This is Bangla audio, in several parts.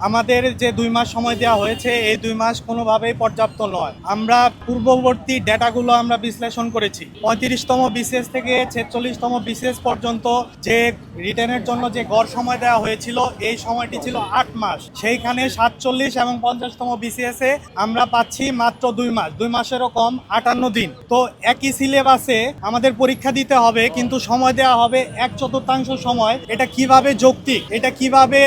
আমাদের যে 2 মাস সময় দেওয়া হয়েছে এই 2 মাস কোনোভাবেই পর্যাপ্ত নয়। আমরা পূর্ববর্তী ডেটাগুলো আমরা বিশ্লেষণ করেছি। 35তম বিসিএস থেকে 46তম বিসিএস পর্যন্ত যে রিটেনের জন্য যে গড় সময় দেওয়া হয়েছিল এই সময়টি ছিল 8 মাস। সেইখানে 47 এবং 50তম বিসিএস এ আমরা পাচ্ছি মাত্র 2 মাস, 2 মাসেরও কম 58 দিন। তো একই সিলেবাসে আমাদের পরীক্ষা দিতে হবে কিন্তু সময় দেওয়া হবে 1/4 সময়। এটা কিভাবে যৌক্তিক, এটা কিভাবে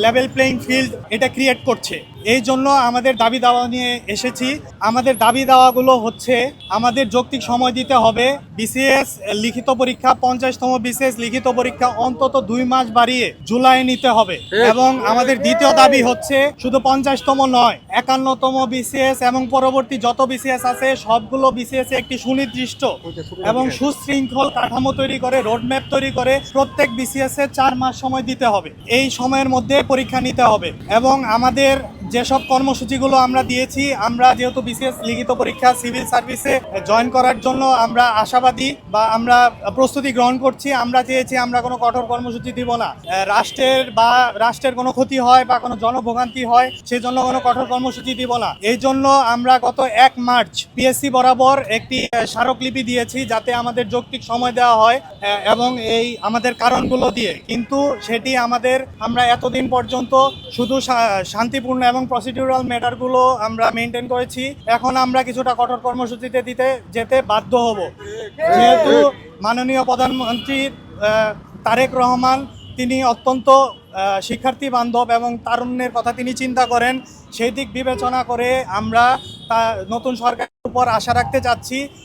লেভেল প্লেইং ফিল্ড এটা ক্রিয়েট করছে? এই জন্য আমাদের দাবি দাওয়া নিয়ে এসেছি। আমাদের দাবি দাওয়াগুলো হচ্ছে আমাদের যৌক্তিক সময় দিতে হবে। বিসিএস লিখিত পরীক্ষা 50তম বিসিএস লিখিত পরীক্ষা অন্তত 2 মাস বাড়িয়ে জুলাই নিতে হবে। এবং আমাদের দ্বিতীয় দাবি হচ্ছে শুধু 50তম নয়, 51তম বিসিএস এবং পরবর্তী যত বিসিএস আছে সবগুলো বিসিএস একটি সুনির্দিষ্ট এবং সুশৃঙ্খল কাঠামো তৈরি করে, রোডম্যাপ তৈরি করে প্রত্যেক বিসিএস এ 4 মাস সময় দিতে হবে। এই সময়ের মধ্যে পরীক্ষা নিতে হবে। এবং আমাদের যেসব কর্মসূচিগুলো আমরা দিয়েছি, আমরা যেহেতু বিসিএস লিখিত পরীক্ষা সিভিল সার্ভিসে জয়েন করার জন্য আমরা আশাবাদী বা আমরা প্রস্তুতি গ্রহণ করছি। আমরা চেয়েছি আমরা কোনো কঠোর কর্মসূচি দিব না। রাষ্ট্রের কোনো ক্ষতি হয় বা কোনো জনভোগান্তি হয় সেজন্য কোনো কঠোর কর্মসূচি দিব না। এই জন্য আমরা গত 1 মার্চ পিএসসি বরাবর একটি স্মারকলিপি দিয়েছি যাতে আমাদের যৌক্তিক সময় দেওয়া হয় এবং এই আমাদের কারণগুলো দিয়ে। কিন্তু সেটি আমরা এতদিন পর্যন্ত শুধু শান্তিপূর্ণ এবং প্রসিডিউরাল ম্যাটারগুলো আমরা মেনটেন করেছি। এখন আমরা কিছুটা কঠোর কর্মসূচিতে যেতে বাধ্য হব, যেহেতু মাননীয় প্রধানমন্ত্রী তারেক রহমান তিনি অত্যন্ত শিক্ষার্থী বান্ধব এবং তারুণ্যের কথা তিনি চিন্তা করেন। সেই দিক বিবেচনা করে আমরা নতুন সরকারের উপর আশা রাখতে চাচ্ছি